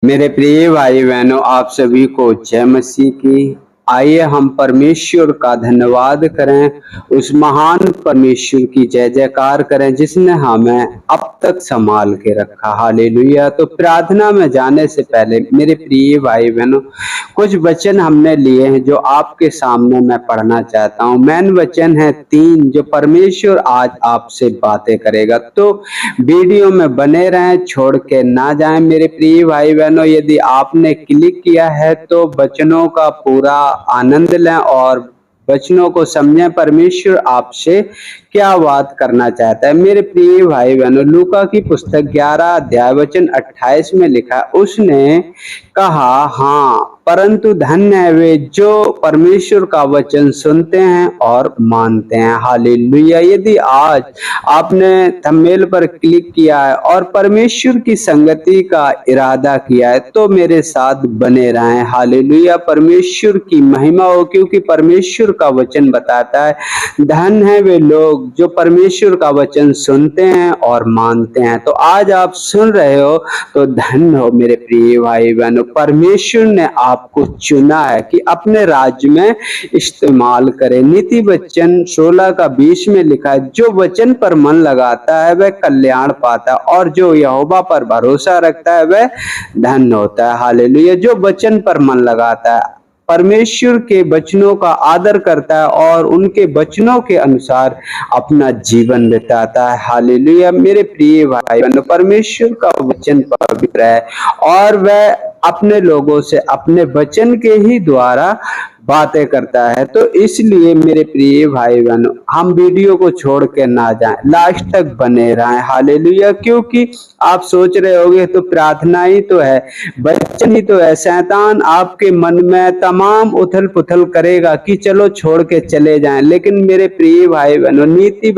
मेरे प्रिय भाई बहनों, आप सभी को जय मसीह की। आइए हम परमेश्वर का धन्यवाद करें, उस महान परमेश्वर की जय जयकार करें जिसने हमें अब तक संभाल के रखा। हालेलुया। तो प्रार्थना में जाने से पहले मेरे प्रिय भाई बहनों, कुछ वचन हमने लिए हैं जो आपके सामने मैं पढ़ना चाहता हूँ। मेन वचन है 3 जो परमेश्वर आज आपसे बातें करेगा। तो वीडियो में बने रहें, छोड़ के ना जाएं। मेरे प्रिय भाई बहनों, यदि आपने क्लिक किया है तो वचनों का पूरा आनंद लें और वचनों को समझें परमेश्वर आपसे क्या बात करना चाहता है। मेरे प्रिय भाई बहनों, लूका की पुस्तक 11 अध्याय वचन 28 में लिखा, उसने कहा, हाँ, परंतु धन्य है वे जो परमेश्वर का वचन सुनते हैं और मानते हैं। हालेलुया। यदि आज आपने थंबनेल पर क्लिक किया है और परमेश्वर की संगति का इरादा किया है तो मेरे साथ बने रहें। हालेलुया। परमेश्वर की महिमा हो, क्योंकि परमेश्वर का वचन बताता है धन है वे लोग जो परमेश्वर का वचन सुनते हैं और मानते हैं। तो आज आप सुन रहे हो तो धन्य हो मेरे प्रिय भाई बहनों। परमेश्वर ने आपको चुना है कि अपने राज्य में इस्तेमाल करें। नीति वचन 16 का 20 में लिखा है, जो वचन पर मन लगाता है वह कल्याण पाता है और जो यहोवा पर भरोसा रखता है वह धन्य होता है। हालेलुया। जो वचन पर मन लगाता है, परमेश्वर के वचनों का आदर करता है और उनके वचनों के अनुसार अपना जीवन बिताता है। हालेलुया। मेरे प्रिय भाई बहनों, परमेश्वर का वचन पवित्र है और वह अपने लोगों से अपने वचन के ही द्वारा बातें करता है। तो इसलिए मेरे प्रिय भाई बहनों, हम वीडियो को छोड़ के ना जाएं, लास्ट तक बने रहें। हालेलुया। क्योंकि आप सोच रहे होंगे तो प्रार्थना ही तो है, वचन ही तो है। शैतान आपके मन में तमाम उथल पुथल करेगा कि चलो छोड़ के चले जाएं, लेकिन मेरे प्रिय भाई बहनों, नीति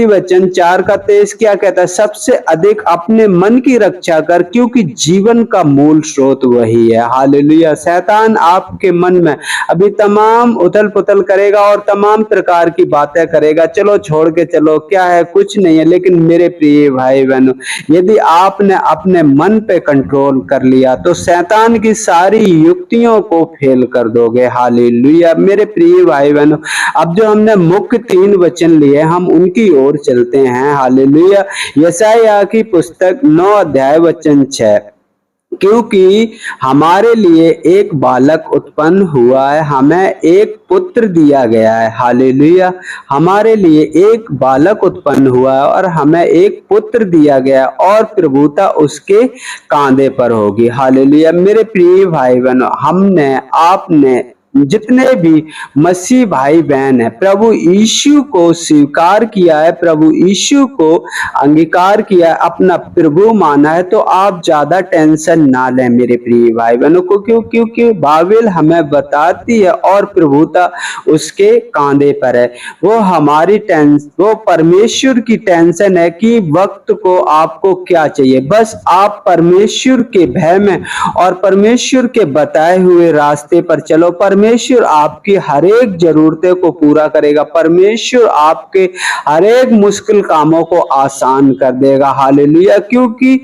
वचन 4 का 23 क्या कहता है? सबसे अधिक अपने मन की रक्षा कर, क्योंकि जीवन का मूल स्रोत वही है। हालेलुया। शैतान आपके मन में अभी तमाम उथल पुथल करेगा और तमाम प्रकार की बातें करेगा, चलो छोड़ के चलो, क्या है, कुछ नहीं है। लेकिन मेरे प्रिय भाई बहनों, यदि आपने अपने मन पे कंट्रोल कर लिया तो शैतान की सारी युक्तियों को फेल कर दोगे। हालेलुया। मेरे प्रिय भाई बहनों, अब जो हमने मुख्य 3 वचन लिए हम उनकी ओर चलते हैं। हालेलुया। यशायाह की पुस्तक 9 अध्याय वचन 6, क्योंकि हमारे लिए एक बालक उत्पन्न हुआ है, हमें एक पुत्र दिया गया है। हालेलुया। हमारे लिए एक बालक उत्पन्न हुआ है और हमें एक पुत्र दिया गया है और प्रभुता उसके कांधे पर होगी। हालेलुया। मेरे प्रिय भाई बहनों, हमने आपने जितने भी मसीह भाई बहन है, प्रभु यीशु को स्वीकार किया है, प्रभु यीशु को अंगीकार किया है, अपना प्रभु माना है, तो आप ज्यादा टेंशन ना लें मेरे प्रिय भाई बहनों को। क्योंकि बाइबल हमें बताती है और प्रभुता उसके कांधे पर है। वो परमेश्वर की टेंशन है कि वक्त को आपको क्या चाहिए। बस आप परमेश्वर के भय में और परमेश्वर के बताए हुए रास्ते पर चलो। परमेश्वर आपकी हर एक जरूरतें को पूरा करेगा। परमेश्वर आपके हर एक मुश्किल कामों को आसान कर देगा। हालेलुया। क्योंकि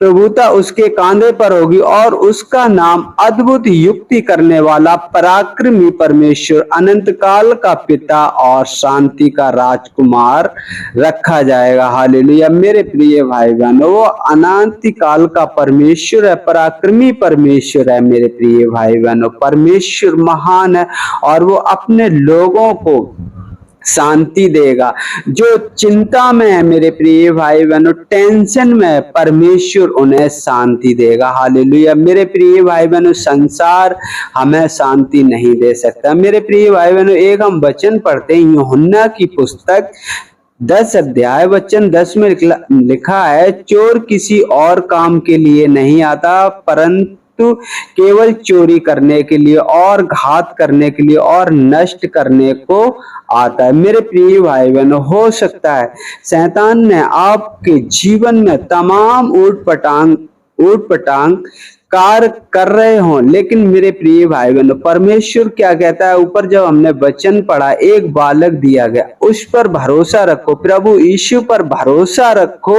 प्रभुता उसके कांधे पर होगी और उसका नाम अद्भुत युक्ति करने वाला, पराक्रमी परमेश्वर, अनंत काल का पिता और शांति का राजकुमार रखा जाएगा। हालेलुया। मेरे प्रिय भाई बहनों, वो अनंत काल का परमेश्वर है, पराक्रमी परमेश्वर है। मेरे प्रिय भाई बहनों, परमेश्वर महान है और वो अपने लोगों को शांति देगा। जो चिंता में है मेरे प्रिय भाई बहनों, टेंशन में, परमेश्वर उन्हें शांति देगा। हालेलुया। मेरे प्रिय भाई बहनों, संसार हमें शांति नहीं दे सकता। मेरे प्रिय भाई बहनों, एक हम वचन पढ़ते हैं यूहन्ना की पुस्तक 10 अध्याय वचन 10 में लिखा है, चोर किसी और काम के लिए नहीं आता परंतु केवल चोरी करने के लिए और घात करने के लिए और नष्ट करने को आता है। मेरे प्रिय भाई बहनों, हो सकता है शैतान ने आपके जीवन में तमाम ऊट पटांग कार्य कर रहे हों, लेकिन मेरे प्रिय भाई बहनों, परमेश्वर क्या कहता है? ऊपर जब हमने वचन पढ़ा, एक बालक दिया गया, उस पर भरोसा रखो, प्रभु यीशु पर भरोसा रखो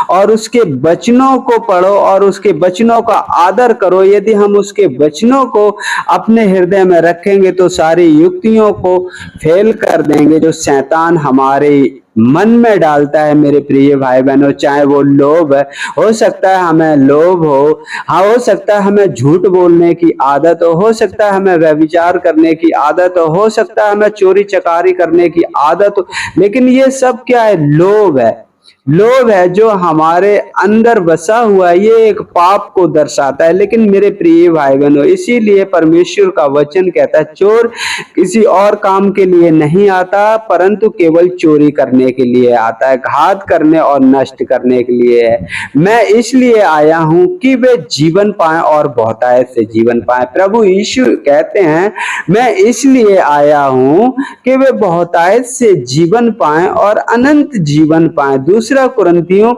और उसके वचनों को पढ़ो और उसके वचनों का आदर करो। यदि हम उसके वचनों को अपने हृदय में रखेंगे तो सारी युक्तियों को फेल कर देंगे जो शैतान हमारे मन में डालता है। मेरे प्रिय भाई बहनों, चाहे वो लोभ है, हो सकता है हमें लोभ हो, हाँ हो सकता है हमें झूठ बोलने की आदत हो सकता है हमें व्यभिचार करने की आदत हो सकता है हमें चोरी चकारी करने की आदत हो, लेकिन ये सब क्या है? लोभ है। लोभ है जो हमारे अंदर बसा हुआ है, ये एक पाप को दर्शाता है। लेकिन मेरे प्रिय भाई बहनों, इसीलिए परमेश्वर का वचन कहता है, चोर किसी और काम के लिए नहीं आता परंतु केवल चोरी करने के लिए आता है, घात करने और नष्ट करने के लिए है। मैं इसलिए आया हूं कि वे जीवन पाएं और बहुतायत से जीवन पाएं। प्रभु यीशु कहते हैं, मैं इसलिए आया हूं कि वे बहुतायत से जीवन पाएं और अनंत जीवन पाएं। दूसरा कुरिन्थियों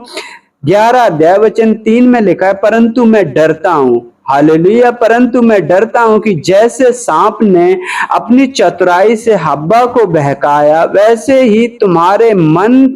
11 अध्याय वचन 3 में लिखा है, परंतु मैं डरता हूं, हालेलुया, परंतु मैं डरता हूं कि जैसे सांप ने अपनी चतुराई से हव्वा को बहकाया, वैसे ही तुम्हारे मन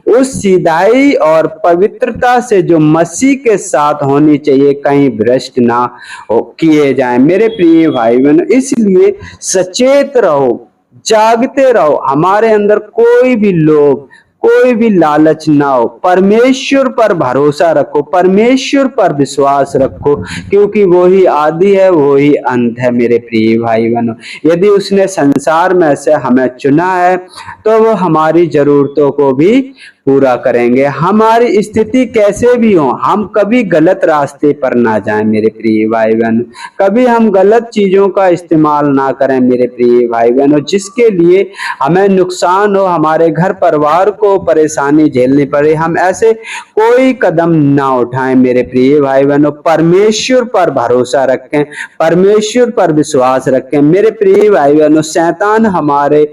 उस सीधाई और पवित्रता से जो मसीह के साथ होनी चाहिए कहीं भ्रष्ट ना हो किए जाएं। मेरे प्रिय भाई बहनों, इसलिए सचेत रहो, जागते रहो, हमारे अंदर कोई भी लोभ, कोई भी लालच ना हो। परमेश्वर पर भरोसा रखो, परमेश्वर पर विश्वास रखो, क्योंकि वो ही आदि है, वो ही अंत है। मेरे प्रिय भाई बहनों, यदि उसने संसार में से हमें चुना है तो वो हमारी जरूरतों को भी पूरा करेंगे। हमारी स्थिति कैसे भी हो, हम कभी गलत रास्ते पर ना जाएं। मेरे प्रिय भाई बहनों, कभी हम गलत चीजों का इस्तेमाल ना करें। मेरे प्रिय भाई बहनों, जिसके लिए हमें नुकसान हो, हमारे घर परिवार को परेशानी झेलनी पड़े, हम ऐसे कोई कदम ना उठाएं। मेरे प्रिय भाई बहनों, परमेश्वर पर भरोसा रखें, परमेश्वर पर विश्वास रखें। मेरे प्रिय भाई बहनों, शैतान हमारे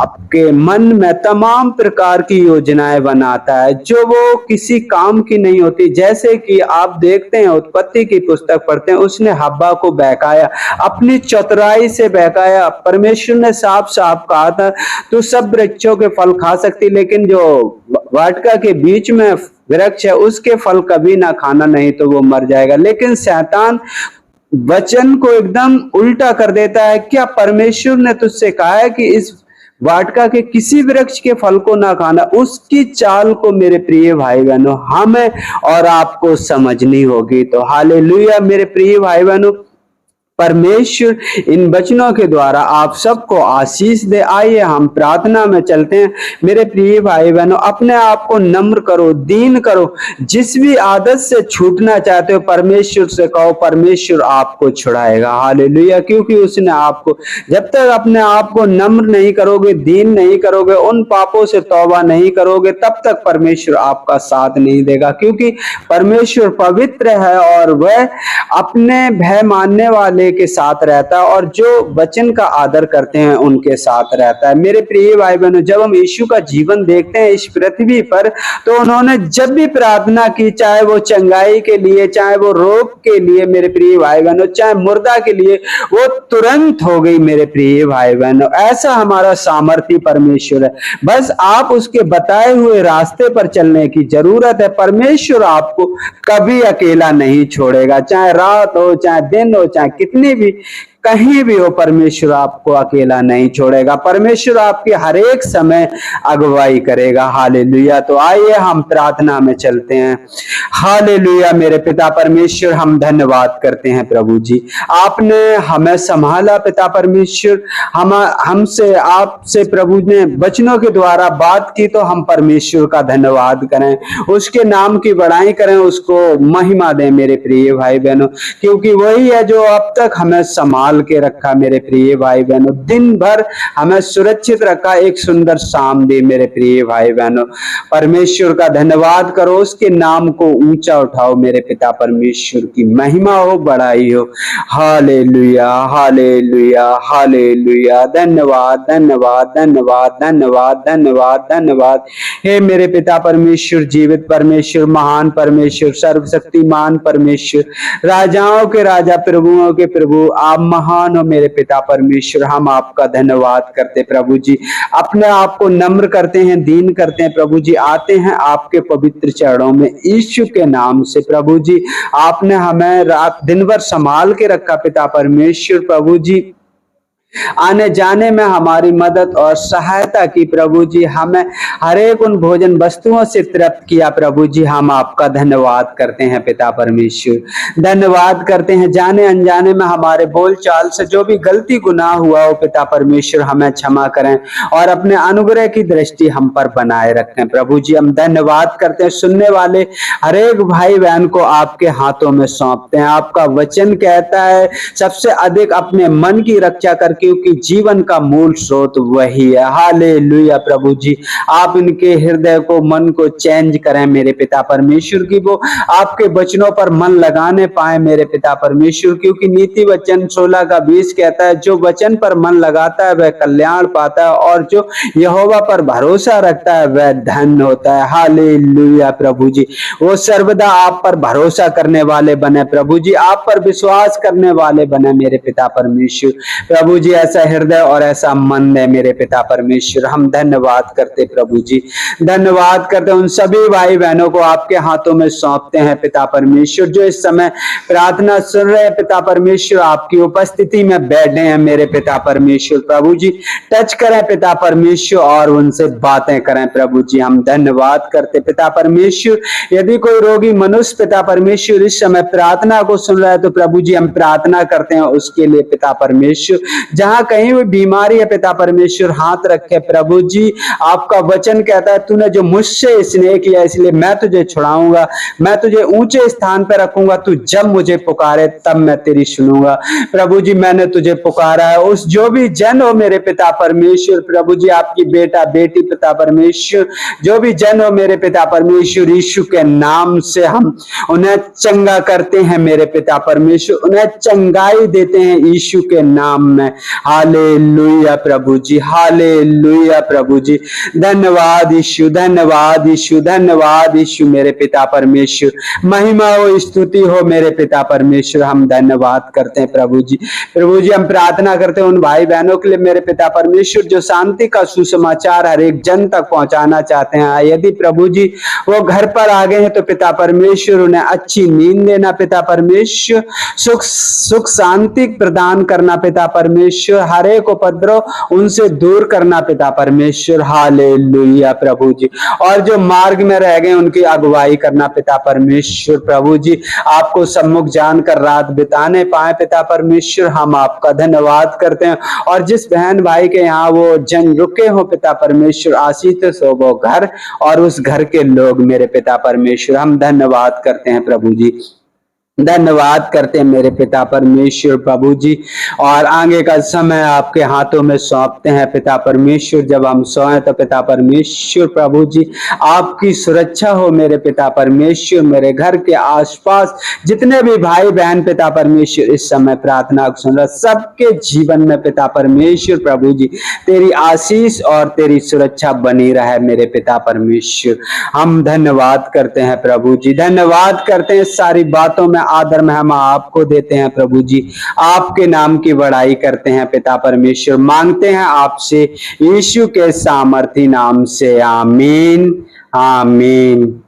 आपके मन में तमाम प्रकार की योजनाएं बनाता है जो वो किसी काम की नहीं होती। जैसे कि आप देखते हैं, उत्पत्ति की पुस्तक पढ़ते हैं, उसने हव्वा को बहकाया, अपनी चतुराई से बहकाया। परमेश्वर ने साफ साफ कहा था तू सब वृक्षों के फल खा सकती, लेकिन जो वाटिका के बीच में वृक्ष है उसके फल कभी ना खाना, नहीं तो वो मर जाएगा। लेकिन शैतान वचन को एकदम उल्टा कर देता है। क्या परमेश्वर ने तुझसे कहा है कि इस वाटिका के किसी वृक्ष के फल को ना खाना? उसकी चाल को मेरे प्रिय भाई बहनों हमें और आपको समझनी होगी। तो हालेलुया मेरे प्रिय भाई बहनों, परमेश्वर इन वचनों के द्वारा आप सबको आशीष दे। आइए हम प्रार्थना में चलते हैं। मेरे प्रिय भाई बहनों, अपने आप को नम्र करो, दीन करो। जिस भी आदत से छूटना चाहते हो परमेश्वर से कहो, परमेश्वर आपको छुड़ाएगा। हालेलुया, क्योंकि उसने आपको, जब तक अपने आप को नम्र नहीं करोगे, दीन नहीं करोगे, उन पापों से तौबा नहीं करोगे, तब तक परमेश्वर आपका साथ नहीं देगा। क्योंकि परमेश्वर पवित्र है और वह अपने भय मानने वाले के साथ रहता है और जो वचन का आदर करते हैं उनके साथ रहता है। मेरे प्रिय भाई बहनों, जब हम यीशु का जीवन देखते हैं इस पृथ्वी पर, तो उन्होंने जब भी प्रार्थना की, चाहे वो चंगाई के लिए, चाहे वो रोग के लिए, मेरे प्रिय भाई बहनों, चाहे मुर्दा के लिए, वो तुरंत हो गई। मेरे प्रिय भाई बहनों, ऐसा हमारा सामर्थ्य परमेश्वर है। बस आप उसके बताए हुए रास्ते पर चलने की जरूरत है। परमेश्वर आपको कभी अकेला नहीं छोड़ेगा, चाहे रात हो, चाहे दिन हो, चाहे कितनी भी कहीं भी हो, परमेश्वर आपको अकेला नहीं छोड़ेगा। परमेश्वर आपके हर एक समय अगुवाई करेगा। हालेलुया। तो आइए हम प्रार्थना में चलते हैं। हालेलुया मेरे पिता परमेश्वर, हम धन्यवाद करते हैं प्रभु जी, आपने हमें संभाला। पिता परमेश्वर, हमसे आपसे प्रभु ने वचनों के द्वारा बात की, तो हम परमेश्वर का धन्यवाद करें, उसके नाम की बड़ाई करें, उसको महिमा दें। मेरे प्रिय भाई बहनों, क्योंकि वही है जो अब तक हमें संभाल संभाल के रखा मेरे प्रिय भाई बहनों, दिन भर हमें सुरक्षित रखा, एक सुंदर शाम दी मेरे प्रिय भाई बहनों। परमेश्वर का धन्यवाद करो, उसके नाम को ऊंचा उठाओ मेरे पिता परमेश्वर की महिमा हो, बड़ाई हो। Hallelujah hallelujah hallelujah. धन्यवाद धन्यवाद धन्यवाद धन्यवाद धन्यवाद धन्यवाद। हे मेरे पिता परमेश्वर, जीवित परमेश्वर, महान परमेश्वर, सर्वशक्तिमान परमेश्वर, राजाओं के राजा, प्रभुओं के प्रभु, आप महान हो मेरे पिता परमेश्वर। हम आपका धन्यवाद करते प्रभु जी, अपने आप को नम्र करते हैं, दीन करते हैं प्रभु जी, आते हैं आपके पवित्र चरणों में यीशु के नाम से। प्रभु जी आपने हमें रात दिन भर संभाल के रखा पिता परमेश्वर। प्रभु जी आने जाने में हमारी मदद और सहायता की प्रभु जी, हमें हर एक उन भोजन वस्तुओं से तृप्त किया प्रभु जी, हम आपका धन्यवाद करते हैं पिता परमेश्वर। धन्यवाद करते हैं, जाने अनजाने में हमारे बोल चाल से जो भी गलती गुनाह हुआ हो पिता परमेश्वर हमें क्षमा करें और अपने अनुग्रह की दृष्टि हम पर बनाए रखें प्रभु जी। हम धन्यवाद करते हैं, सुनने वाले हर एक भाई बहन को आपके हाथों में सौंपते हैं। आपका वचन कहता है सबसे अधिक अपने मन की रक्षा कर, क्योंकि जीवन का मूल स्रोत वही है। हालेलुया प्रभु जी, आप इनके हृदय को, मन को चेंज करें मेरे पिता परमेश्वर की, वो आपके वचनों पर मन लगाने पाए मेरे पिता परमेश्वर, क्योंकि नीति वचन 16 का 20 कहता है जो वचन पर मन लगाता है वह कल्याण पाता है और जो यहोवा पर भरोसा रखता है वह धन्य होता है। हालेलुया प्रभु जी, वो सर्वदा आप पर भरोसा करने वाले बने प्रभु जी, आप पर विश्वास करने वाले बने मेरे पिता परमेश्वर। प्रभु जी ऐसा हृदय और ऐसा मन है मेरे पिता परमेश्वर। हम धन्यवाद करते प्रभु जी, धन्यवाद करते उन सभी भाई बहनों को आपके हाथों में सौंपते हैं पिता परमेश्वर, जो इस समय प्रार्थना सुन रहे हैं पिता परमेश्वर, आपकी उपस्थिति में बैठे हैं मेरे पिता परमेश्वर। प्रभु जी टच करें पिता परमेश्वर और उनसे बातें करें प्रभु जी। हम धन्यवाद करते पिता परमेश्वर, यदि कोई रोगी मनुष्य पिता परमेश्वर इस समय प्रार्थना को सुन रहा है तो प्रभु जी हम प्रार्थना करते हैं उसके लिए पिता परमेश्वर। जहां कहीं भी बीमारी है पिता परमेश्वर हाथ रखे प्रभु जी। आपका वचन कहता है तूने जो मुझसे स्नेह किया इसलिए मैं तुझे छुड़ाऊंगा, मैं तुझे ऊंचे स्थान पर रखूंगा, तू जब मुझे पुकारे तब मैं तेरी सुनूंगा। प्रभु जी मैंने तुझे पुकारा है, उस जो भी जन हो मेरे पिता परमेश्वर, प्रभु जी आपकी बेटा बेटी पिता परमेश्वर, जो भी जन हो मेरे पिता परमेश्वर, यीशु के नाम से हम उन्हें चंगा करते हैं मेरे पिता परमेश्वर, उन्हें चंगाई देते हैं यीशु के नाम में। हालेलुया प्रभु जी, हालेलुया प्रभु जी। धन्यवाद यीशु, धन्यवाद यीशु, धन्यवाद यीशु मेरे पिता परमेश्वर। महिमा हो, स्तुति हो मेरे पिता परमेश्वर। हम धन्यवाद करते हैं प्रभु जी। प्रभु जी हम प्रार्थना करते हैं उन भाई बहनों के लिए मेरे पिता परमेश्वर जो शांति का सुसमाचार हर एक जन तक पहुंचाना चाहते हैं। यदि प्रभु जी वो घर पर आ गए हैं तो पिता परमेश्वर उन्हें अच्छी नींद देना पिता परमेश्वर, सुख शांति प्रदान करना पिता परमेश्वर, हर एक उपद्रव उनसे दूर करना पिता परमेश्वर। हालेलुया प्रभु जी, और जो मार्ग में रह गए उनकी अगुवाई करना पिता परमेश्वर। प्रभु जी आपको सम्मुख जानकर रात बिताने पाए पिता परमेश्वर, हम आपका धन्यवाद करते हैं। और जिस बहन भाई के यहाँ वो जन रुके हो पिता परमेश्वर, आशीष हो वो घर और उस घर के लोग मेरे पिता परमेश्वर। हम धन्यवाद करते हैं प्रभु जी, धन्यवाद करते हैं मेरे पिता परमेश्वर प्रभु जी। और आगे का समय आपके हाथों में सौंपते हैं पिता परमेश्वर। जब हम सोए तो पिता परमेश्वर प्रभु जी आपकी सुरक्षा हो मेरे पिता परमेश्वर। मेरे घर के आसपास जितने भी भाई बहन पिता परमेश्वर इस समय प्रार्थना सुन रहे सबके जीवन में पिता परमेश्वर प्रभु जी तेरी आशीष और तेरी सुरक्षा बनी रहे मेरे पिता परमेश्वर। हम धन्यवाद करते हैं प्रभु जी, धन्यवाद करते हैं। सारी बातों में आदर में हम आपको देते हैं प्रभु जी, आपके नाम की बड़ाई करते हैं पिता परमेश्वर। मांगते हैं आपसे यीशु के सामर्थी नाम से, आमीन आमीन।